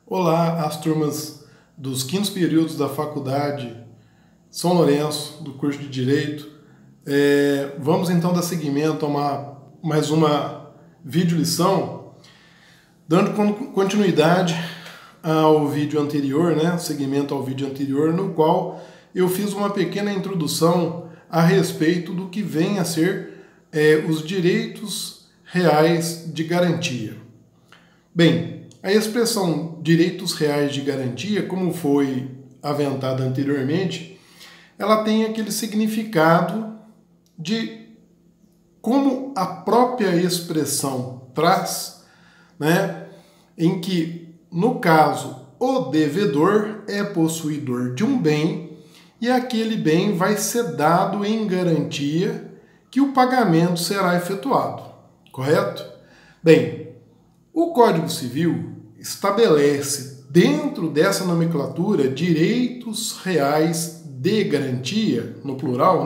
Olá, as turmas dos quintos períodos da Faculdade São Lourenço, do curso de Direito. Vamos então dar seguimento a mais uma videolição, dando continuidade ao vídeo anterior, seguimento ao vídeo anterior, no qual eu fiz uma pequena introdução a respeito do que vem a ser os direitos reais de garantia. Bem, a expressão direitos reais de garantia, como foi aventada anteriormente, ela tem aquele significado de como a própria expressão traz, em que, no caso, o devedor é possuidor de um bem e aquele bem vai ser dado em garantia que o pagamento será efetuado, correto? Bem, o Código Civil estabelece, dentro dessa nomenclatura, direitos reais de garantia, no plural,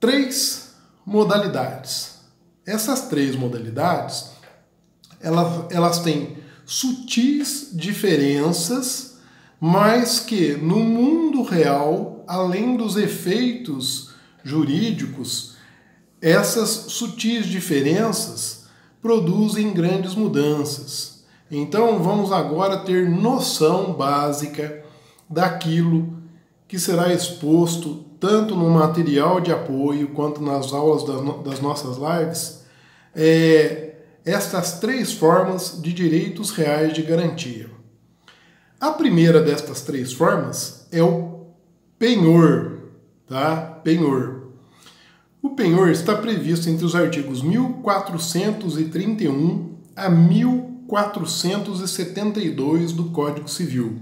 três modalidades. Essas três modalidades, elas têm sutis diferenças, mas que no mundo real, além dos efeitos jurídicos, essas sutis diferenças produzem grandes mudanças. Então vamos agora ter noção básica daquilo que será exposto tanto no material de apoio quanto nas aulas das nossas lives, estas três formas de direitos reais de garantia. A primeira destas três formas é o penhor, Penhor. O penhor está previsto entre os artigos 1431 a 1472 do Código Civil.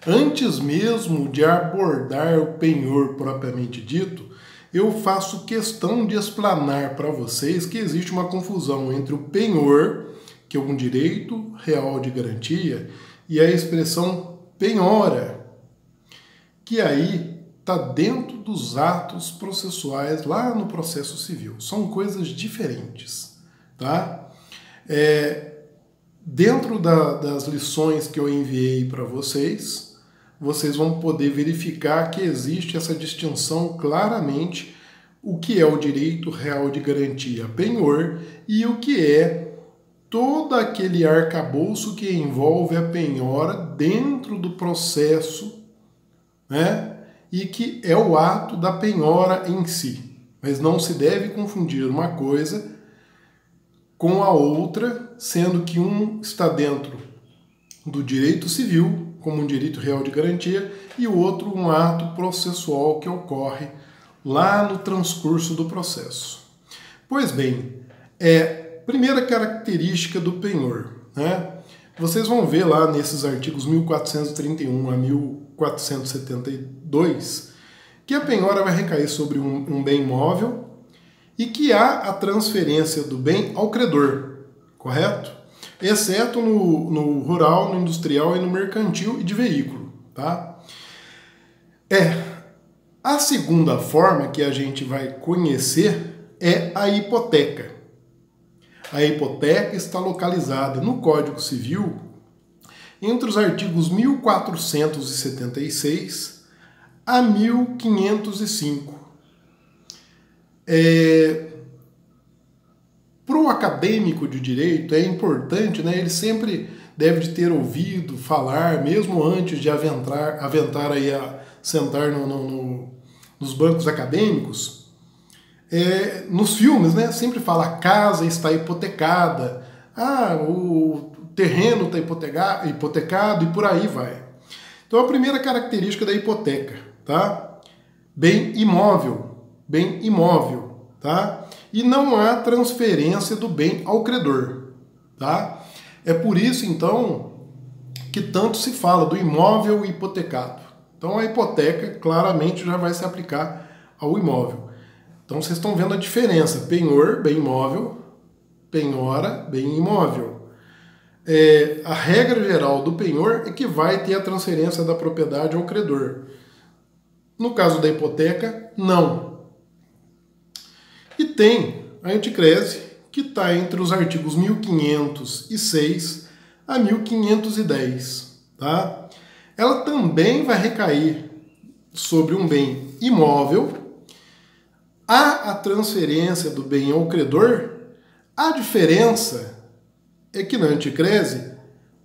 Antes mesmo de abordar o penhor propriamente dito, eu faço questão de explanar para vocês que existe uma confusão entre o penhor, que é um direito real de garantia, e a expressão penhora, que aí está dentro dos atos processuais lá no processo civil. São coisas diferentes, Dentro das lições que eu enviei para vocês, vocês vão poder verificar que existe essa distinção claramente, o que é o direito real de garantia penhor e o que é todo aquele arcabouço que envolve a penhora dentro do processo, e que é o ato da penhora em si. Mas não se deve confundir uma coisa com a outra, sendo que um está dentro do direito civil, como um direito real de garantia, e o outro um ato processual que ocorre lá no transcurso do processo. Pois bem, primeira característica do penhor, Vocês vão ver lá nesses artigos 1431 a 1472 que a penhora vai recair sobre um bem móvel e que há a transferência do bem ao credor, correto? Exceto no rural, no industrial e no mercantil e de veículo, A segunda forma que a gente vai conhecer é a hipoteca. A hipoteca está localizada no Código Civil entre os artigos 1476 a 1505. Para o acadêmico de direito é importante, ele sempre deve de ter ouvido falar, mesmo antes de aventar aí a sentar nos bancos acadêmicos, nos filmes, sempre fala a casa está hipotecada, o terreno está hipotecado e por aí vai. Então a primeira característica da hipoteca, bem imóvel, e não há transferência do bem ao credor, É por isso então que tanto se fala do imóvel hipotecado. Então a hipoteca claramente já vai se aplicar ao imóvel. Então vocês estão vendo a diferença, penhor, bem imóvel, penhora, bem imóvel. A regra geral do penhor é que vai ter a transferência da propriedade ao credor. No caso da hipoteca, não. E tem a anticrese, que está entre os artigos 1506 a 1510. Tá? Ela também vai recair sobre um bem imóvel. Há a transferência do bem ao credor. A diferença é que na anticrese,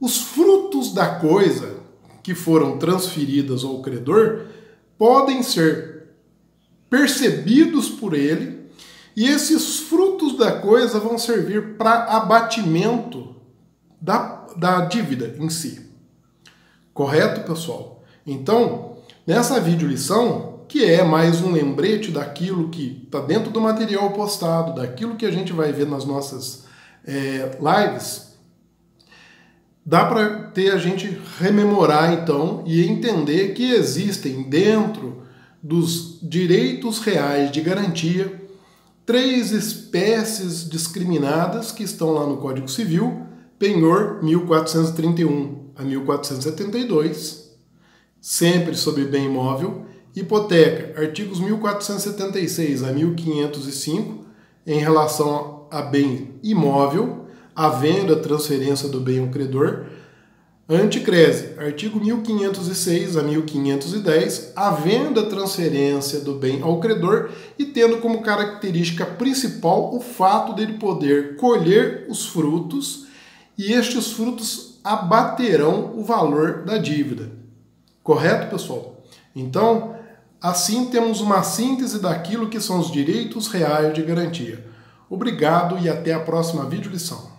os frutos da coisa que foram transferidas ao credor podem ser percebidos por ele, e esses frutos da coisa vão servir para abatimento da dívida em si. Correto, pessoal? Então, nessa videolição, que é mais um lembrete daquilo que está dentro do material postado, daquilo que a gente vai ver nas nossas lives, dá para a gente rememorar, então, e entender que existem dentro dos direitos reais de garantia 3 espécies discriminadas que estão lá no Código Civil: penhor 1431 a 1472, sempre sobre bem imóvel; hipoteca, artigos 1476 a 1505, em relação a bem imóvel, a venda, transferência do bem ao credor; anticrese, artigo 1506 a 1510, a venda, transferência do bem ao credor, e tendo como característica principal o fato dele poder colher os frutos, e estes frutos abaterão o valor da dívida. Correto, pessoal? Então, assim temos uma síntese daquilo que são os direitos reais de garantia. Obrigado e até a próxima videolição.